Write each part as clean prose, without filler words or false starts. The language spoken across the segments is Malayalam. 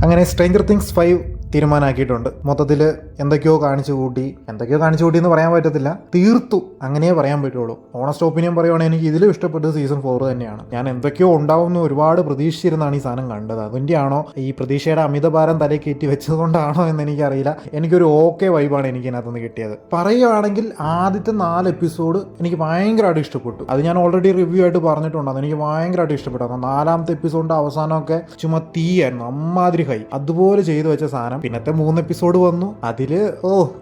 അങ്ങനെ സ്ട്രേഞ്ചർ തിങ്സ് 5 തീരുമാനമാക്കിയിട്ടുണ്ട്. മൊത്തത്തിൽ എന്തൊക്കെയോ കാണിച്ചു കൂട്ടി എന്ന് പറയാൻ പറ്റത്തില്ല, തീർത്തു അങ്ങനെയേ പറയാൻ പറ്റുള്ളൂ. ഓണസ്റ്റ് ഒപ്പീനിയൻ പറയുവാണെങ്കിൽ എനിക്ക് ഇതിലും ഇഷ്ടപ്പെട്ടത് സീസൺ 4 തന്നെയാണ്. ഞാൻ എന്തൊക്കെയോ ഉണ്ടാവുമെന്ന് ഒരുപാട് പ്രതീക്ഷിച്ചിരുന്നാണ് ഈ സാധനം കണ്ടത്. അതിൻ്റെയാണോ ഈ പ്രതീക്ഷയുടെ അമിതഭാരം തലയിൽ കയറ്റി വെച്ചതുകൊണ്ടാണോ എന്ന് എനിക്കറിയില്ല. എനിക്കൊരു ഓക്കെ വൈബാണ് എനിക്ക് ഇതിനകത്തുനിന്ന് കിട്ടിയത്. പറയുകയാണെങ്കിൽ ആദ്യത്തെ 4 എപ്പിസോഡ് എനിക്ക് ഭയങ്കരമായിട്ട് ഇഷ്ടപ്പെട്ടു. അത് ഞാൻ ഓൾറെഡി റിവ്യൂ ആയിട്ട് പറഞ്ഞിട്ടുണ്ട്. അതെനിക്ക് ഭയങ്കരമായിട്ട് ഇഷ്ടപ്പെട്ടു. 4ാമത്തെ എപ്പിസോഡിൻ്റെ അവസാനമൊക്കെ ചുമ്മാ തീയായിരുന്നു, അമ്മാതിരി ഹൈ. അതുപോലെ ചെയ്തു വെച്ച സാധനം പിന്നത്തെ 3 എപ്പിസോഡ് വന്നു. അതില്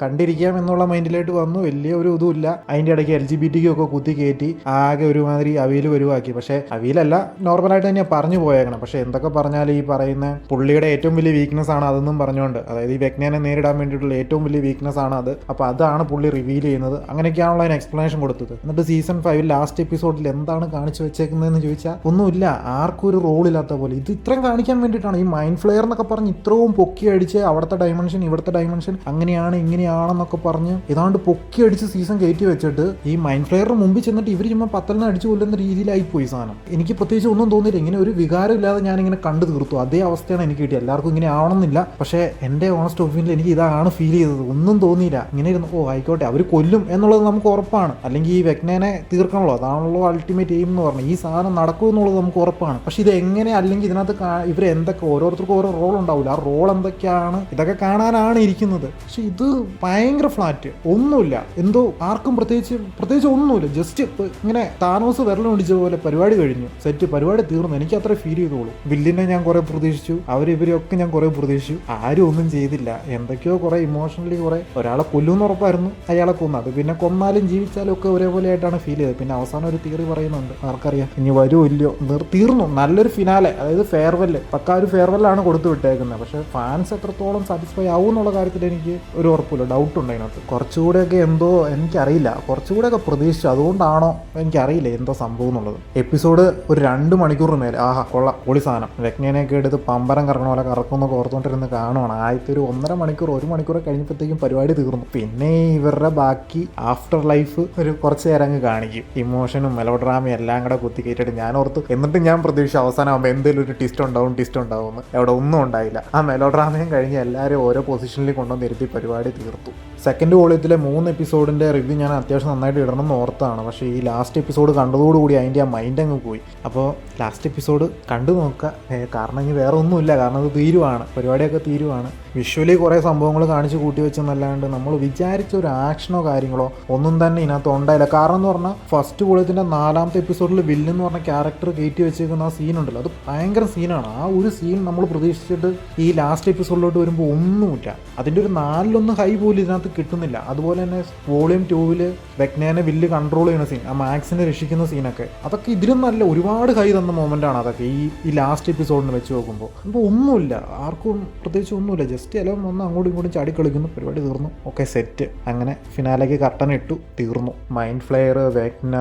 കണ്ടിരിക്കാം എന്നുള്ള മൈൻഡിലായിട്ട് വന്നു. വലിയ ഒരു ഇതുമില്ല. അതിന്റെ ഇടയ്ക്ക് LGBT ഒക്കെ കുത്തി കയറ്റി ആകെ ഒരുമാതിരി അവിയൽ വരുവാക്കി. പക്ഷെ അവിയലല്ല, നോർമലായിട്ട് തന്നെ പറഞ്ഞു പോയേക്കണം. പക്ഷെ എന്തൊക്കെ പറഞ്ഞാൽ ഈ പറയുന്ന പുള്ളിയുടെ ഏറ്റവും വലിയ വീക്ക്നെസ് ആണ് അതെന്നും പറഞ്ഞുകൊണ്ട്, അതായത് ഈ വെഗ്നാനെ നേരിടാൻ വേണ്ടിയിട്ടുള്ള ഏറ്റവും വലിയ വീക്ക്നെസ് ആണ് അത്. അപ്പൊ അതാണ് പുള്ളി റിവീൽ ചെയ്യുന്നത്. അങ്ങനെയൊക്കെയാണല്ലോ അതിന് എക്സ്പ്ലനേഷൻ കൊടുത്തത്. എന്നിട്ട് സീസൺ 5 ലാസ്റ്റ് എപ്പിസോഡിൽ എന്താണ് കാണിച്ചു വെച്ചേക്കുന്നതെന്ന് ചോദിച്ചാൽ ഒന്നുമില്ല, ആർക്കും ഒരു റോൾ ഇല്ലാത്ത പോലെ. ഇത് ഇത്രയും കാണിക്കാൻ വേണ്ടിയിട്ടാണ് ഈ മൈൻഡ് ഫ്ലെയർ എന്നൊക്കെ പറഞ്ഞ് ഇത്രയും പൊക്കി അടിച്ച് അവിടുത്തെ ഡയമെൻഷൻ ഇവിടുത്തെ ഡയമെൻഷൻ അങ്ങനെയാണ് ഇങ്ങനെയാണെന്നൊക്കെ പറഞ്ഞ് ഏതാണ്ട് പൊക്കി അടിച്ച് സീസൺ കയറ്റി വെച്ചിട്ട് ഈ മൈൻഡ് ഫ്ലെയറിന് മുമ്പിൽ ചെന്നിട്ട് ഇവർ ചുമ്മാ 10 അടിച്ചു കൊല്ലുന്ന രീതിയിലായി പോയി സാധനം. എനിക്ക് പ്രത്യേകിച്ച് ഒന്നും തോന്നിയില്ല. ഇങ്ങനെ ഒരു വികാരം ഇല്ലാതെ ഞാനിങ്ങനെ കണ്ടു തീർത്തു. അതേ അവസ്ഥയാണ് എനിക്ക് കിട്ടിയത്. എല്ലാവർക്കും ഇങ്ങനെ ആവണമെന്നില്ല, പക്ഷേ എൻ്റെ ഓണസ്റ്റ് ഒപ്പീനിയനിൽ എനിക്ക് ഇതാണ് ഫീൽ ചെയ്തത്. ഒന്നും തോന്നിയില്ല. ഇങ്ങനെ ഇരുന്നു ആയിക്കോട്ടെ അവർ കൊല്ലും എന്നുള്ളത് നമുക്ക് ഉറപ്പാണ്. അല്ലെങ്കിൽ ഈ വെഗ്നാനെ തീർക്കണമല്ലോ, അതാണല്ലോ അൾട്ടിമേറ്റ് എയിം എന്ന് പറഞ്ഞാൽ. ഈ സാധനം നടക്കും എന്നുള്ളത് നമുക്ക് ഉറപ്പാണ്. പക്ഷെ ഇത് എങ്ങനെ, അല്ലെങ്കിൽ ഇതിനകത്ത് ഇവർ എന്തൊക്കെ ഓരോരുത്തർക്കും ഓരോ റോൾ ഉണ്ടാവില്ല. ആ റോൾ എന്തൊക്കെയാണ് ഇതൊക്കെ കാണാനാണ് ഇരിക്കുന്നത്. പക്ഷെ ഇത് ഭയങ്കര ഫ്ലാറ്റ്, ഒന്നുമില്ല. എന്തോ ആർക്കും പ്രത്യേകിച്ച് ഒന്നുമില്ല. ജസ്റ്റ് ഇങ്ങനെ താനോസ് വിരൽ പിടിച്ച പോലെ പരിപാടി കഴിഞ്ഞു, സെറ്റ്, പരിപാടി തീർന്നു. എനിക്ക് അത്ര ഫീൽ ചെയ്തോളൂ. വില്ലിനെ ഞാൻ കുറെ പ്രതീക്ഷിച്ചു, ഇവരൊക്കെ ഞാൻ കുറെ പ്രതീക്ഷിച്ചു. ആരും ഒന്നും ചെയ്തില്ല. എന്തൊക്കെയോ കുറെ ഇമോഷണലി കുറെ ഒരാളെ കൊല്ലുമെന്ന് ഉറപ്പായിരുന്നു, അയാളെ കൊന്നു. അത് പിന്നെ കൊന്നാലും ജീവിച്ചാലും ഒക്കെ ഒരേപോലെ ആയിട്ടാണ് ഫീൽ ചെയ്തത്. പിന്നെ അവസാനം ഒരു തിയറി പറയുന്നുണ്ട്, ആർക്കറിയാം ഇനി വരുമോ ഇല്ലയോ. തീർന്നു. നല്ലൊരു ഫിനാലെ, അതായത് ഫെയർവെല്, പക്കാ ഒരു ഫെയർവെല്ലാണ് കൊടുത്തു വിട്ടേക്കുന്നത്. പക്ഷെ ഫാൻസ് എത്രത്തോളം സാറ്റിസ്ഫൈ ആവും എന്നുള്ള കാര്യത്തിൽ എനിക്ക് ഒരു ഉറപ്പില്ല, ഡൗട്ട് ഉണ്ട് അതിനകത്ത്. കുറച്ചുകൂടെയൊക്കെ എന്തോ എനിക്കറിയില്ല, കുറച്ചുകൂടെയൊക്കെ പ്രതീക്ഷിച്ചു. അതുകൊണ്ടാണോ എനിക്കറിയില്ല എന്തോ സംഭവം എന്നുള്ളത്. എപ്പിസോഡ് ഒരു 2 മണിക്കൂറിന് മേലെ, ആഹാ കൊള്ളാം, പൊളി സാധനം. വെഗ്നേനെയൊക്കെ എടുത്ത് പമ്പരം കറങ്ങണ പോലെ കറക്കുന്നൊക്കെ ഓർത്തുകൊണ്ടിരുന്ന് കാണുവാണ്. ആദ്യത്തെ ഒരു 1.5 മണിക്കൂർ 1 മണിക്കൂർ കഴിഞ്ഞപ്പോഴത്തേക്കും പരിപാടി തീർന്നു. പിന്നെ ഇവരുടെ ബാക്കി ആഫ്റ്റർ ലൈഫ് ഒരു കുറച്ച് നേരം അങ്ങ് കാണിക്കും. ഇമോഷനും മെലോ ഡ്രാമയും എല്ലാം കൂടെ കുത്തി കയറ്റിട്ട് ഞാൻ ഓർത്തു, എന്നിട്ട് ഞാൻ പ്രതീക്ഷിച്ചു അവസാനമാകുമ്പോൾ എന്തെങ്കിലും ഒരു ട്വിസ്റ്റ് ഉണ്ടാവും. അവിടെ ഒന്നും ഉണ്ടായില്ല. ആ മെലോ ഡ്രാമയും കഴിഞ്ഞ് എല്ലാവരും ഓരോ പൊസിഷനിൽ കൊണ്ടുവന്ന് ഇരുത്തി പരിപാടി തീർത്തു. സെക്കൻഡ് വോളിയത്തിലെ 3 എപ്പിസോഡിൻ്റെ റിവ്യൂ ഞാൻ അത്യാവശ്യം നന്നായിട്ട് ഇടണം എന്ന് ഓർത്താണ്. പക്ഷേ ഈ ലാസ്റ്റ് എപ്പിസോഡ് കണ്ടതോടുകൂടി അതിൻ്റെ ആ മൈൻഡ് അങ്ങ് പോയി. അപ്പോൾ ലാസ്റ്റ് എപ്പിസോഡ് കണ്ടു നോക്കുക. കാരണം ഇനി വേറെ ഒന്നുമില്ല, കാരണം അത് തീരുവാണ്, പരിപാടിയൊക്കെ തീരുവാണ്. വിഷ്വലി കുറേ സംഭവങ്ങൾ കാണിച്ച് കൂട്ടി വെച്ചെന്നല്ലാണ്ട് നമ്മൾ വിചാരിച്ച ഒരു ആക്ഷനോ കാര്യങ്ങളോ ഒന്നും തന്നെ ഇതിനകത്ത് ഉണ്ടായില്ല. കാരണം എന്ന് പറഞ്ഞാൽ ഫസ്റ്റ് വോളിയത്തിൻ്റെ 4ാമത്തെ എപ്പിസോഡിൽ വില്ലെന്ന് പറഞ്ഞ ക്യാരക്ടർ കയറ്റി വെച്ചേക്കുന്ന ആ സീനുണ്ടല്ലോ, അത് ഭയങ്കര സീനാണ്. ആ ഒരു സീൻ നമ്മൾ പ്രതീക്ഷിച്ചിട്ട് ഈ ലാസ്റ്റ് എപ്പിസോഡിലോട്ട് വരുമ്പോൾ ഒന്നുമില്ല. അതിൻ്റെ ഒരു 4-1 ഹൈ പോലും ഇതിനകത്ത് കിട്ടുന്നില്ല. അതുപോലെ തന്നെ വോളിയം 2 വെഗ്നാനെ വില്ല് കൺട്രോൾ ചെയ്യുന്ന സീൻ, ആ മാക്സിനെ രക്ഷിക്കുന്ന സീനൊക്കെ, അതൊക്കെ ഇതിലും നല്ല ഒരുപാട് ഹൈ തന്ന മൊമെൻ്റാണ് അതൊക്കെ ഈ ലാസ്റ്റ് എപ്പിസോഡിന് വെച്ച് നോക്കുമ്പോൾ. അപ്പോൾ ഒന്നുമില്ല, ആർക്കും പ്രത്യേകിച്ച് ഒന്നുമില്ല. ജസ്റ്റ് എല്ലാം ഒന്ന് അങ്ങോട്ടും ഇങ്ങോട്ടും ചാടി കളിക്കുന്നു, പരിപാടി തീർന്നു, ഓക്കെ സെറ്റ്. അങ്ങനെ ഫിനാലേക്ക് കർട്ടൻ ഇട്ടു, തീർന്നു. Mind flayer, Vecna,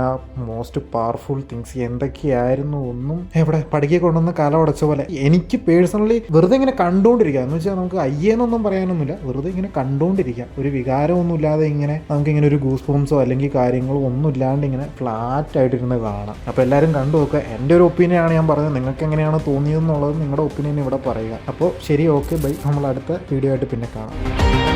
most powerful things എന്തൊക്കെയായിരുന്നു, ഒന്നും എവിടെ പടുക്കെ കൊണ്ടുവന്ന് കല ഉടച്ച പോലെ. എനിക്ക് പേഴ്സണലി വെറുതെ ഇങ്ങനെ കണ്ടുകൊണ്ടിരിക്കുക എന്ന് വെച്ചാൽ നമുക്ക് അയ്യേന്നൊന്നും പറയാനൊന്നുമില്ല, വെറുതെ ഇങ്ങനെ കണ്ടുകൊണ്ടിരിക്കാം. ഒരു വികാരമൊന്നും ഇല്ലാതെ ഇങ്ങനെ നമുക്കിങ്ങനെ ഒരു ഗൂസ് ബംസോ അല്ലെങ്കിൽ കാര്യങ്ങളോ ഒന്നും ഇല്ലാണ്ട് ഇങ്ങനെ ഫ്ലാറ്റ് ആയിട്ടിരുന്ന് കാണാം. അപ്പോൾ എല്ലാവരും കണ്ടു നോക്കുക. എൻ്റെ ഒരു ഒപ്പീനിയനാണ് ഞാൻ പറഞ്ഞത്. നിങ്ങൾക്ക് എങ്ങനെയാണ് തോന്നിയതെന്നുള്ളത് നിങ്ങളുടെ ഒപ്പീനിയൻ ഇവിടെ പറയുക. അപ്പോൾ ശരി, ഓക്കെ, ബൈ. നമ്മൾ അടുത്ത വീഡിയോ ആയിട്ട് പിന്നെ കാണാം.